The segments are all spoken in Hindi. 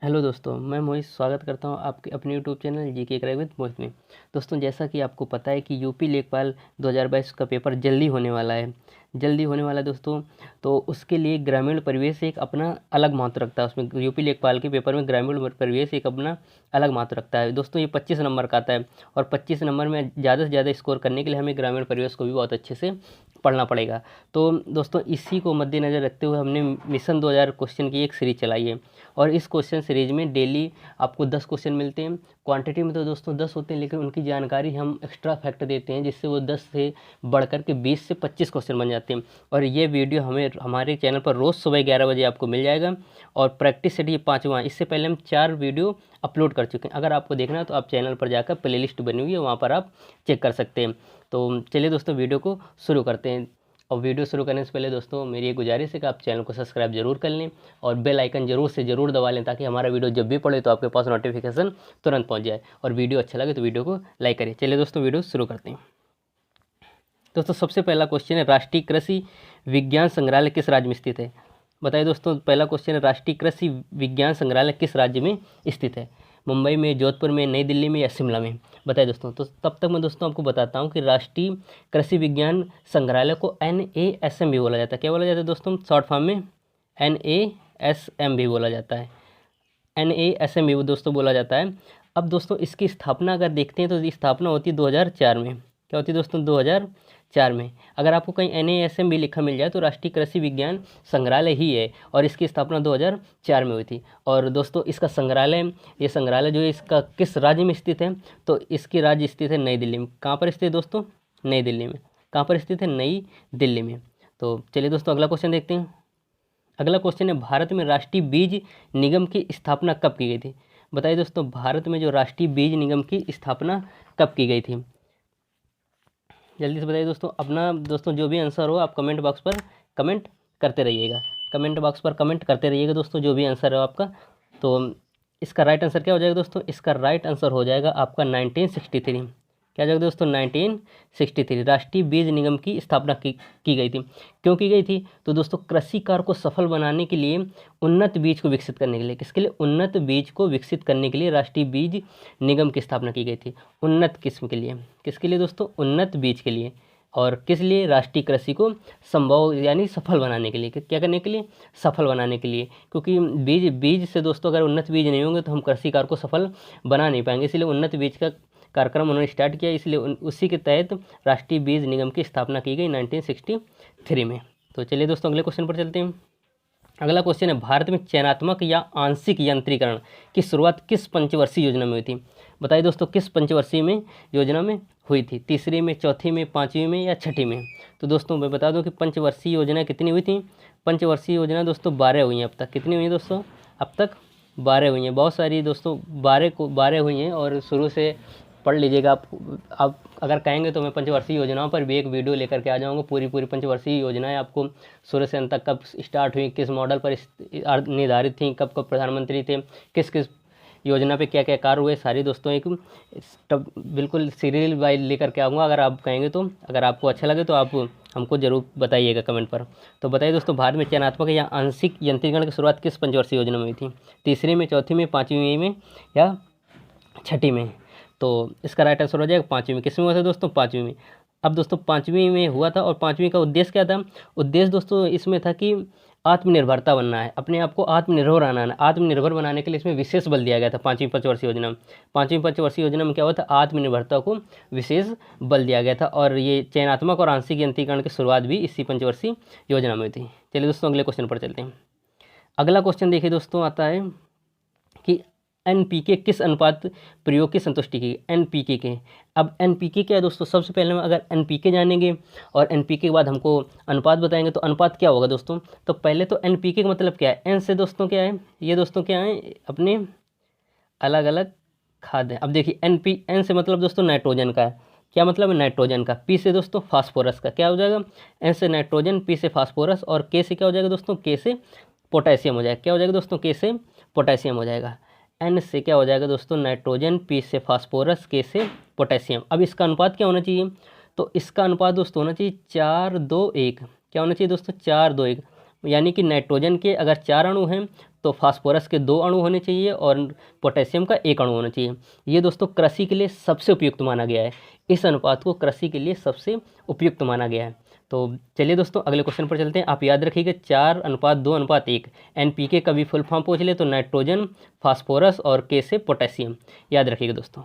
हेलो दोस्तों, मैं मोहित स्वागत करता हूं आपके अपने YouTube channel GK crack with Mohit में। दोस्तों, जैसा कि आपको पता है कि यूपी लेखपाल 2022 का पेपर जल्दी होने वाला है। दोस्तों। तो उसके लिए ग्रामीण परिवेश एक अपना अलग महत्व रखता है। उसमें यूपी लेखपाल के पेपर में ग्रामीण परिवेश एक अपना अलग महत्व रखता है। दोस्तों, ये 25 नंबर का आता है और 25 नंबर में ज़्यादा से ज़्यादा स्कोर करने के लिए हमें ग्रामीण परिवेश को भी बहुत अच्छे से पढ़ना पड़ेगा। तो दोस्तों, इसी को मद्देनज़र रखते हुए हमने मिशन 2000 क्वेश्चन की एक सीरीज चलाई है और इस क्वेश्चन सीरीज में डेली आपको 10 क्वेश्चन मिलते हैं। क्वांटिटी में तो दोस्तों 10 होते हैं, लेकिन उनकी जानकारी हम एक्स्ट्रा फैक्ट देते हैं, जिससे वो 10 से बढ़कर के 20 से 25 क्वेश्चन बन जाते हैं। और ये वीडियो हमें हमारे चैनल पर रोज़ सुबह 11 बजे आपको मिल जाएगा। और प्रैक्टिस सेट ये 5वां, इससे पहले हम 4 वीडियो अपलोड कर चुके हैं। अगर आपको देखना है तो आप चैनल पर जाकर प्लेलिस्ट बनी हुई है, वहाँ पर आप चेक कर सकते हैं। तो चलिए दोस्तों, वीडियो को शुरू करते हैं। और वीडियो शुरू करने से पहले दोस्तों मेरी एक गुजारिश है कि आप चैनल को सब्सक्राइब जरूर कर लें और बेल आइकन जरूर दबा लें, ताकि हमारा वीडियो जब भी पड़े तो आपके पास नोटिफिकेशन तुरंत पहुंच जाए। और वीडियो अच्छा लगे तो वीडियो को लाइक करें। चलिए दोस्तों, वीडियो शुरू करते हैं। दोस्तों, सबसे पहला क्वेश्चन है, राष्ट्रीय कृषि विज्ञान संग्रहालय किस राज्य में स्थित है? बताइए दोस्तों, पहला क्वेश्चन है, राष्ट्रीय कृषि विज्ञान संग्रहालय किस राज्य में स्थित है? मुंबई में, जोधपुर में, नई दिल्ली में या शिमला में? बताइए दोस्तों। तो तब तक मैं दोस्तों आपको बताता हूँ कि राष्ट्रीय कृषि विज्ञान संग्रहालय को NASM भी बोला जाता है। क्या बोला जाता है दोस्तों? शॉर्ट फॉर्म में NASM भी बोला जाता है। NASM भी दोस्तों बोला जाता है। अब दोस्तों, इसकी स्थापना अगर देखते हैं तो स्थापना होती है 2004 में। क्या होती है दोस्तों? 2004 में। अगर आपको कहीं NASM भी लिखा मिल जाए तो राष्ट्रीय कृषि विज्ञान संग्रहालय ही है, और इसकी स्थापना 2004 में हुई थी। और दोस्तों, इसका संग्रहालय, ये संग्रहालय जो है इसका किस राज्य में स्थित है? तो इसकी राज्य स्थित है नई दिल्ली में। कहाँ पर स्थित है दोस्तों? नई दिल्ली में। कहाँ पर स्थित है? नई दिल्ली में। तो चलिए दोस्तों, अगला क्वेश्चन देखते हैं। अगला क्वेश्चन है, भारत में राष्ट्रीय बीज निगम की स्थापना कब की गई थी? बताइए दोस्तों, भारत में जो राष्ट्रीय बीज निगम की स्थापना कब की गई थी? जल्दी से बताइए दोस्तों। अपना दोस्तों जो भी आंसर हो आप कमेंट बॉक्स पर कमेंट करते रहिएगा। कमेंट बॉक्स पर कमेंट करते रहिएगा दोस्तों, जो भी आंसर हो आपका। तो इसका राइट आंसर क्या हो जाएगा दोस्तों? इसका राइट आंसर हो जाएगा आपका 1963। क्या जाएगा दोस्तों? 1963 राष्ट्रीय बीज निगम की स्थापना की गई थी। क्यों की गई थी? तो दोस्तों, कृषि कार्य को सफल बनाने के लिए, उन्नत बीज को विकसित करने के लिए, किसके लिए? उन्नत बीज को विकसित करने के लिए राष्ट्रीय बीज निगम की स्थापना की गई थी। उन्नत किस्म के लिए। किसके लिए दोस्तों? उन्नत बीज के लिए। और किस लिए? राष्ट्रीय कृषि को संभव यानी सफल बनाने के लिए। क्या करने के लिए? सफल बनाने के लिए। क्योंकि बीज से दोस्तों, अगर उन्नत बीज नहीं होंगे तो हम कृषि कार्य को सफल बना नहीं पाएंगे। इसलिए उन्नत बीज का कार्यक्रम उन्होंने स्टार्ट किया, इसलिए उसी के तहत राष्ट्रीय बीज निगम की स्थापना की गई 1963 में। तो चलिए दोस्तों, अगले क्वेश्चन पर चलते हैं। अगला क्वेश्चन है, भारत में चयनात्मक या आंशिक यंत्रीकरण की शुरुआत किस पंचवर्षीय योजना में हुई थी? बताइए दोस्तों, किस पंचवर्षीय में योजना में हुई थी? तीसरी में, चौथी में, पाँचवीं में या छठी में? तो दोस्तों मैं बता दूं कि पंचवर्षीय योजना कितनी हुई थी? पंचवर्षीय योजना दोस्तों 12 हुई हैं अब तक। कितनी हुई हैं दोस्तों? अब तक 12 हुई हैं। बहुत सारी दोस्तों 12 हुई हैं, और शुरू से पढ़ लीजिएगा आप अगर कहेंगे तो मैं पंचवर्षीय योजनाओं पर भी एक वीडियो लेकर के आ जाऊंगा। पूरी पंचवर्षीय योजनाएं आपको शुरू से अंत तक कब स्टार्ट हुई, किस मॉडल पर निर्धारित थी, कब कब प्रधानमंत्री थे, किस किस योजना पे क्या क्या कार्य हुए, सारी दोस्तों एक बिल्कुल सीरियल वाइज लेकर के आऊँगा अगर आप कहेंगे तो। अगर आपको अच्छा लगे तो आप हमको जरूर बताइएगा कमेंट पर। तो बताइए दोस्तों, भारत में चयनात्मक या आंशिक यंत्रीकरण की शुरुआत किस पंचवर्षीय योजना में हुई थी? तीसरी में, चौथी में, पाँचवीं में या छठी में? तो इसका राइट आंसर हो जाएगा पाँचवीं में। किस में हुआ था दोस्तों? पाँचवीं में। अब दोस्तों पाँचवीं में हुआ था, और पाँचवीं का उद्देश्य क्या था? उद्देश्य दोस्तों इसमें था कि आत्मनिर्भरता बनना है, अपने आप को आत्मनिर्भर बनाना है। आत्मनिर्भर बनाने के लिए इसमें विशेष बल दिया गया था पाँचवीं पंचवर्षीय योजना में। पाँचवीं पंचवर्षीय योजना में क्या हुआ था? आत्मनिर्भरता को विशेष बल दिया गया था, और ये चयनात्मक और आंशिक यंत्रीकरण की शुरुआत भी इसी पंचवर्षीय योजना में हुई थी। चलिए दोस्तों, अगले क्वेश्चन पर चलते हैं। अगला क्वेश्चन देखिए दोस्तों, आता है कि NPK किस अनुपात प्रयोग की संतुष्टि की? NPK के। अब NPK क्या है दोस्तों? सबसे पहले हम अगर NPK जानेंगे और NPK के बाद हमको अनुपात बताएंगे तो अनुपात क्या होगा दोस्तों? तो पहले तो NPK का मतलब क्या है? N से दोस्तों क्या है? ये दोस्तों क्या है? अपने अलग अलग खाद्य। अब देखिए N से मतलब दोस्तों नाइट्रोजन का है। क्या मतलब है? नाइट्रोजन का। P से दोस्तों फास्फोरस का। क्या हो जाएगा? N से नाइट्रोजन, P से फास्फोरस, और K से क्या हो जाएगा दोस्तों? K से पोटेशियम हो जाएगा। क्या हो जाएगा दोस्तों? K से पोटेशियम हो जाएगा। N से क्या हो जाएगा दोस्तों? नाइट्रोजन, P से फास्फोरस, K से पोटेशियम। अब इसका अनुपात क्या होना चाहिए? तो इसका अनुपात दोस्तों होना चाहिए 4-2-1। क्या होना चाहिए दोस्तों? 4-2-1। यानी कि नाइट्रोजन के अगर 4 अणु हैं तो फास्फोरस के 2 अणु होने चाहिए और पोटेशियम का 1 अणु होना चाहिए। ये दोस्तों कृषि के लिए सबसे उपयुक्त माना गया है, इस अनुपात को कृषि के लिए सबसे उपयुक्त माना गया है। तो चलिए दोस्तों अगले क्वेश्चन पर चलते हैं। आप याद रखिएगा 4:2:1। एनपीके का भी फुल फॉर्म पूछ ले तो नाइट्रोजन, फास्फोरस और के से पोटेशियम, याद रखिएगा दोस्तों।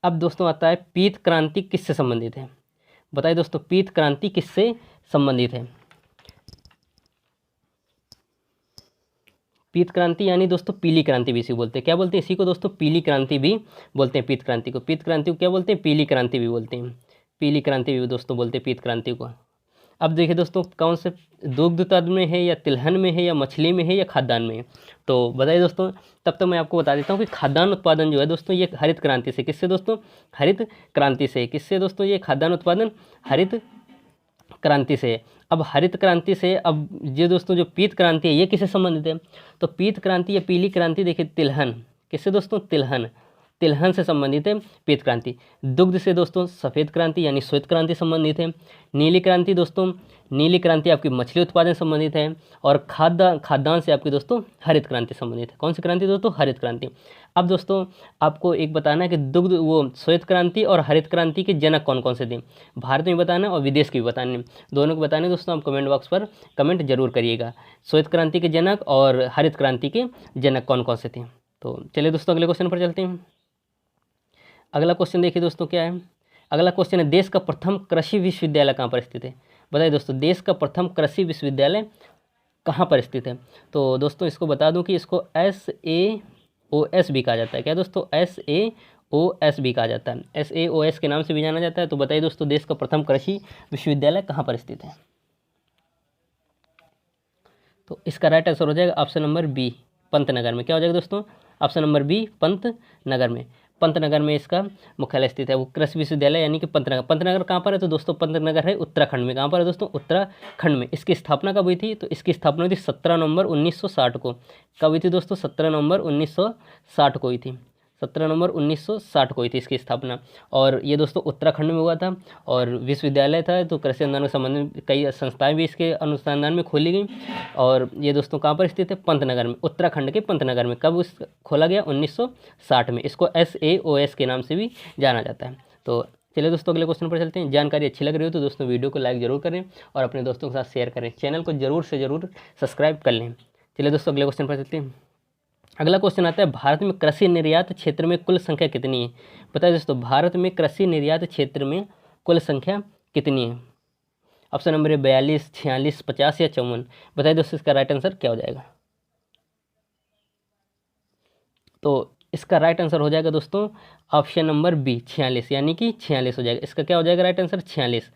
अब दोस्तों आता है पीत क्रांति किससे संबंधित है। बताइए दोस्तों पीत क्रांति किससे संबंधित है। पीत क्रांति यानी दोस्तों पीली क्रांति भी इसी बोलते हैं। क्या बोलते हैं इसी को दोस्तों? पीली क्रांति भी बोलते हैं पीत क्रांति को। पीत क्रांति को क्या बोलते हैं? पीली क्रांति भी बोलते हैं। पीली क्रांति भी दोस्तों बोलते हैं पीत क्रांति को। अब देखिए दोस्तों कौन से दुग्ध उत्पादन में है, या तिलहन में है, या मछली में है, या खाद्यान्न में है। तो बताइए दोस्तों, तब तक मैं आपको बता देता हूँ कि खाद्यान्न उत्पादन जो है दोस्तों ये हरित क्रांति से, किससे दोस्तों? हरित क्रांति से। किससे दोस्तों? ये खाद्यान्न उत्पादन हरित क्रांति से। अब हरित क्रांति से, अब ये दोस्तों जो पीत क्रांति है ये किससे संबंधित है? तो पीत क्रांति या पीली क्रांति देखिए तिलहन, किससे दोस्तों? तिलहन, तिलहन से संबंधित है पीत क्रांति। दुग्ध से दोस्तों सफ़ेद क्रांति यानी श्वेत क्रांति संबंधित है। नीली क्रांति दोस्तों, नीली क्रांति आपकी मछली उत्पादन संबंधित है। और खाद्यान्न से आपकी दोस्तों हरित क्रांति संबंधित है। कौन सी क्रांति दोस्तों? हरित क्रांति। अब दोस्तों आपको एक बताना है कि दुग्ध वो श्वेत क्रांति और हरित क्रांति के जनक कौन कौन से थे। भारत में बताना और विदेश के भी बताने, दोनों को बताने दोस्तों। आप कमेंट बॉक्स पर कमेंट जरूर करिएगा, श्वेत क्रांति के जनक और हरित क्रांति के जनक कौन कौन से थे। तो चलिए दोस्तों अगले क्वेश्चन पर चलते हैं। अगला क्वेश्चन देखिए दोस्तों क्या है। अगला क्वेश्चन है देश का प्रथम कृषि विश्वविद्यालय कहाँ पर स्थित है। बताइए दोस्तों देश का प्रथम कृषि विश्वविद्यालय कहाँ पर स्थित है। तो दोस्तों इसको बता दूं कि इसको SAOS भी कहा जाता है। क्या दोस्तों? SAOS भी कहा जाता है। SAOS के नाम से भी जाना जाता है। तो बताइए दोस्तों देश का प्रथम कृषि विश्वविद्यालय कहाँ पर स्थित है। तो इसका राइट आंसर हो जाएगा ऑप्शन नंबर बी, पंतनगर में। क्या हो जाएगा दोस्तों? ऑप्शन नंबर बी, पंतनगर में। पंतनगर में इसका मुख्यालय स्थित है, वो कृषि विश्वविद्यालय यानी कि पंतनगर। पंतनगर कहाँ पर है? तो दोस्तों पंतनगर है उत्तराखंड में। कहाँ पर है दोस्तों? उत्तराखंड में। इसकी स्थापना कब हुई थी? तो इसकी स्थापना हुई थी 17 नवंबर 1960 को। कब हुई थी दोस्तों? 17 नवंबर 1960 को हुई थी। 17 नवंबर 1960 को हुई थी इसकी स्थापना। और ये दोस्तों उत्तराखंड में हुआ था और विश्वविद्यालय था। तो कृषि अनुसंधान से संबंधित कई संस्थाएं भी इसके अनुसंधान में खोली गई। और ये दोस्तों कहाँ पर स्थित है? पंतनगर में, उत्तराखंड के पंतनगर में। कब इस खोला गया? 1960 में। इसको SAOS के नाम से भी जाना जाता है। तो चलिए दोस्तों अगले क्वेश्चन पर चलते हैं। जानकारी अच्छी लग रही हो तो दोस्तों वीडियो को लाइक जरूर करें और अपने दोस्तों के साथ शेयर करें। चैनल को जरूर से जरूर सब्सक्राइब कर लें। चलिए दोस्तों अगले क्वेश्चन पर चलते हैं। अगला क्वेश्चन आता है भारत में कृषि निर्यात क्षेत्र में कुल संख्या कितनी है। बताइए दोस्तों भारत में कृषि निर्यात क्षेत्र में कुल संख्या कितनी है। ऑप्शन नंबर है 42, 46, 50 या 54। बताइए दोस्तों इसका राइट आंसर क्या हो जाएगा। तो इसका राइट आंसर हो जाएगा दोस्तों ऑप्शन नंबर बी, 46, यानी कि 46 हो जाएगा। इसका क्या हो जाएगा राइट आंसर? 46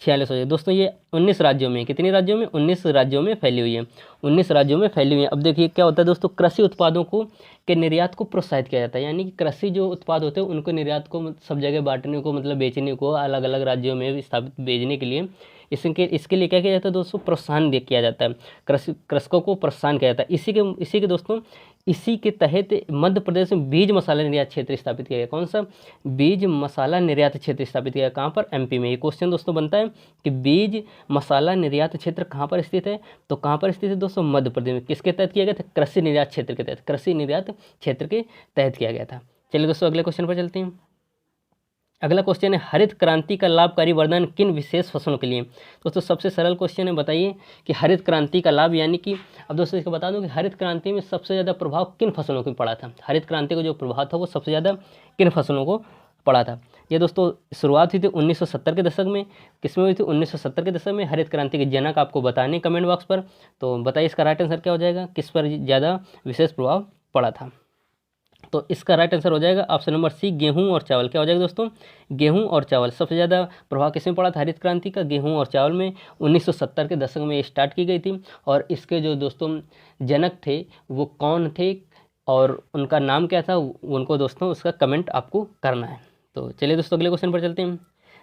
हो जाएगा दोस्तों। ये 19 राज्यों में, कितने राज्यों में? 19 राज्यों में फैली हुई है। 19 राज्यों में फैली हुई है। अब देखिए क्या होता है दोस्तों, कृषि उत्पादों को के निर्यात को प्रोत्साहित किया जाता है। यानी कि कृषि जो उत्पाद होते हैं उनको निर्यात को सब जगह बांटने को, मतलब बेचने को, अलग अलग राज्यों में स्थापित भेजने के लिए इसके लिए क्या किया जाता है दोस्तों? प्रोत्साहन किया जाता है। कृषकों को प्रोत्साहन किया जाता है। इसी के दोस्तों इसी के तहत मध्य प्रदेश में बीज मसाला निर्यात क्षेत्र स्थापित किया गया। कौन सा? बीज मसाला निर्यात क्षेत्र स्थापित किया गया। कहाँ पर? MP में। ये क्वेश्चन दोस्तों बनता है कि बीज मसाला निर्यात क्षेत्र कहाँ पर स्थित है। तो कहाँ पर स्थित है दोस्तों? मध्य प्रदेश में। किसके तहत किया गया था? कृषि निर्यात क्षेत्र के तहत। कृषि निर्यात क्षेत्र के तहत किया गया था। चलिए दोस्तों अगले क्वेश्चन पर चलते हैं। अगला क्वेश्चन है हरित क्रांति का लाभकारी वरदान किन विशेष फसलों के लिए। दोस्तों सबसे सरल क्वेश्चन है, बताइए कि हरित क्रांति का लाभ, यानी कि अब दोस्तों इसको बता दूं कि हरित क्रांति में सबसे ज़्यादा प्रभाव किन फसलों को पड़ा था। हरित क्रांति का जो प्रभाव था वो सबसे ज़्यादा किन फसलों को पड़ा था। ये दोस्तों शुरुआत हुई थी 1970 के दशक में। किसमें हुई थी? 1970 के दशक में। हरित क्रांति के जनक आपको बताने कमेंट बॉक्स पर। तो बताइए इसका राइट आंसर क्या हो जाएगा, किस पर ज़्यादा विशेष प्रभाव पड़ा था। तो इसका राइट आंसर हो जाएगा ऑप्शन नंबर सी, गेहूं और चावल। क्या हो जाएगा दोस्तों? गेहूं और चावल। सबसे ज़्यादा प्रभाव किसमें पड़ा था हरित क्रांति का? गेहूं और चावल में। 1970 के दशक में ये स्टार्ट की गई थी। और इसके जो दोस्तों जनक थे वो कौन थे और उनका नाम क्या था, उनको दोस्तों उसका कमेंट आपको करना है। तो चलिए दोस्तों अगले क्वेश्चन पर चलते हैं।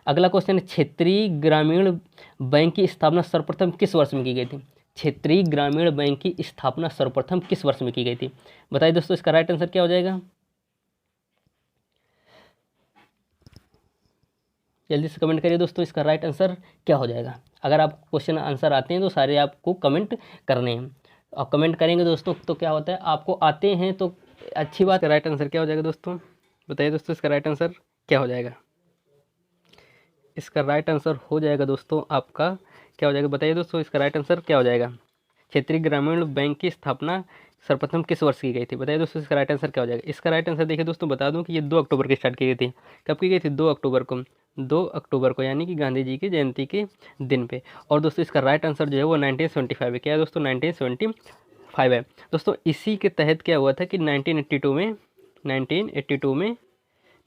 अगला क्वेश्चन है क्षेत्रीय ग्रामीण बैंक की स्थापना सर्वप्रथम किस वर्ष में की गई थी। क्षेत्रीय ग्रामीण बैंक की स्थापना सर्वप्रथम किस वर्ष में की गई थी। बताइए दोस्तों इसका राइट आंसर क्या हो जाएगा। जल्दी से कमेंट करिए दोस्तों, इसका राइट आंसर क्या हो जाएगा। अगर आप क्वेश्चन आंसर आते हैं तो सारे आपको कमेंट करने हैं। आप कमेंट करेंगे दोस्तों तो क्या होता है, आपको आते हैं तो अच्छी बात। राइट आंसर क्या हो जाएगा दोस्तों, बताइए दोस्तों, इसका राइट आंसर क्या हो जाएगा। इसका राइट आंसर हो जाएगा दोस्तों आपका, क्या हो जाएगा बताइए दोस्तों, इसका राइट आंसर क्या हो जाएगा। क्षेत्रीय ग्रामीण बैंक की स्थापना सर्वप्रथम किस वर्ष की गई थी, बताइए दोस्तों, इसका राइट आंसर क्या हो जाएगा। इसका राइट आंसर देखिए दोस्तों, बता दूं कि ये 2 अक्टूबर की स्टार्ट की गई थी। कब की गई थी, 2 अक्टूबर को, 2 अक्टूबर को, यानी कि गांधी जी की जयंती के दिन पे। और दोस्तों इसका राइट आंसर जो है वो 1975 है। क्या है दोस्तों, 1975 है दोस्तों। इसी के तहत क्या हुआ था कि 1982 में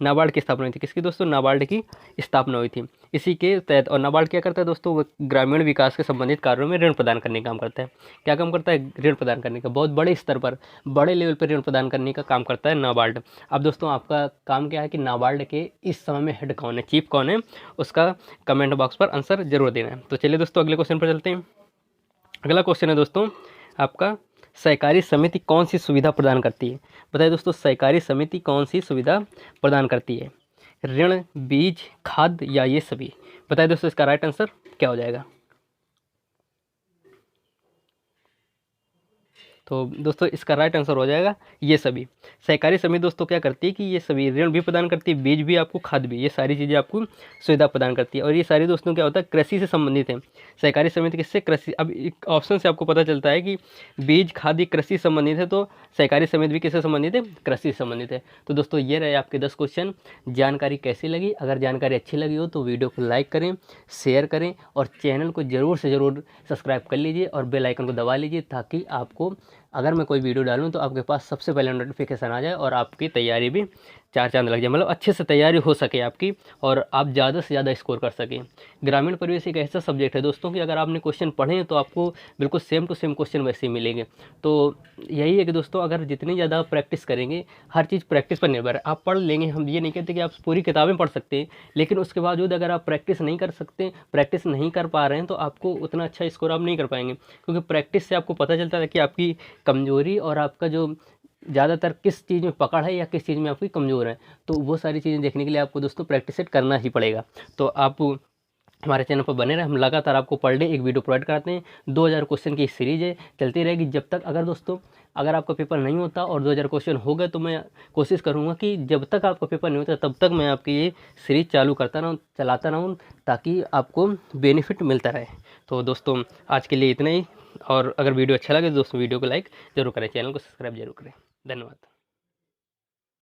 नाबार्ड की स्थापना हुई थी। किसकी दोस्तों, नाबार्ड की स्थापना हुई थी इसी के तहत। और नाबार्ड क्या करता है दोस्तों, वो ग्रामीण विकास के संबंधित कार्यों में ऋण प्रदान करने का काम करता है। क्या काम करता है, ऋण प्रदान करने का, बहुत बड़े स्तर पर, बड़े लेवल पर ऋण प्रदान करने का काम करता है नाबार्ड। अब दोस्तों आपका काम क्या है कि नाबार्ड के इस समय में हेड कौन है, चीफ कौन है, उसका कमेंट बॉक्स पर आंसर जरूर देना है। तो चलिए दोस्तों अगले क्वेश्चन पर चलते हैं। अगला क्वेश्चन है दोस्तों आपका, सहकारी समिति कौन सी सुविधा प्रदान करती है, बताइए दोस्तों, सहकारी समिति कौन सी सुविधा प्रदान करती है। ऋण, बीज, खाद या ये सभी, बताइए दोस्तों, इसका राइट आंसर क्या हो जाएगा। तो दोस्तों इसका राइट आंसर हो जाएगा ये सभी। सहकारी समिति दोस्तों क्या करती है कि ये सभी ऋण भी प्रदान करती है, बीज भी आपको, खाद भी, ये सारी चीज़ें आपको सुविधा प्रदान करती है। और ये सारी दोस्तों क्या होता है, कृषि से संबंधित है। सहकारी समिति किससे, कृषि। अब एक ऑप्शन से आपको पता चलता है कि बीज, खाद ये कृषि संबंधित है, तो सहकारी समिति भी किससे संबंधित है, कृषि से संबंधित है। तो दोस्तों ये रहे आपके 10 क्वेश्चन। जानकारी कैसी लगी, अगर जानकारी अच्छी लगी हो तो वीडियो को लाइक करें, शेयर करें और चैनल को ज़रूर से ज़रूर सब्सक्राइब कर लीजिए और बेल आइकन को दबा लीजिए, ताकि आपको अगर मैं कोई वीडियो डालूं तो आपके पास सबसे पहले नोटिफिकेशन आ जाए और आपकी तैयारी भी 4 चांद लग जाए, मतलब अच्छे से तैयारी हो सके आपकी और आप ज़्यादा से ज़्यादा स्कोर कर सकें। ग्रामीण परिवेश एक ऐसा सब्जेक्ट है दोस्तों कि अगर आपने क्वेश्चन पढ़े हैं तो आपको बिल्कुल सेम टू सेम क्वेश्चन वैसे ही मिलेंगे। तो यही है कि दोस्तों अगर जितनी ज़्यादा प्रैक्टिस करेंगे, हर चीज़ प्रैक्टिस पर निर्भर है। आप पढ़ लेंगे, हम ये नहीं कहते कि आप पूरी किताबें पढ़ सकते हैं, लेकिन उसके बावजूद अगर आप प्रैक्टिस नहीं कर सकते, प्रैक्टिस नहीं कर पा रहे हैं, तो आपको उतना अच्छा स्कोर आप नहीं कर पाएंगे। क्योंकि प्रैक्टिस से आपको पता चलता है कि आपकी कमजोरी और आपका जो ज़्यादातर किस चीज़ में पकड़ है या किस चीज़ में आपकी कमज़ोर है, तो वो सारी चीज़ें देखने के लिए आपको दोस्तों प्रैक्टिस सेट करना ही पड़ेगा। तो आप हमारे चैनल पर बने रहे, हम लगातार आपको पर डे एक वीडियो प्रोवाइड कराते हैं। 2000 क्वेश्चन की सीरीज़ है, चलती रहेगी जब तक, अगर दोस्तों अगर आपका पेपर नहीं होता और 2000 क्वेश्चन हो गए तो मैं कोशिश करूँगा कि जब तक आपका पेपर नहीं होता तब तक मैं आपकी ये सीरीज़ चालू करता रहूँ, चलाता रहूँ, ताकि आपको बेनिफिट मिलता रहे। तो दोस्तों आज के लिए इतना ही, और अगर वीडियो अच्छा लगे तो दोस्तों वीडियो को लाइक जरूर करें, चैनल को सब्सक्राइब जरूर करें। धन्यवाद।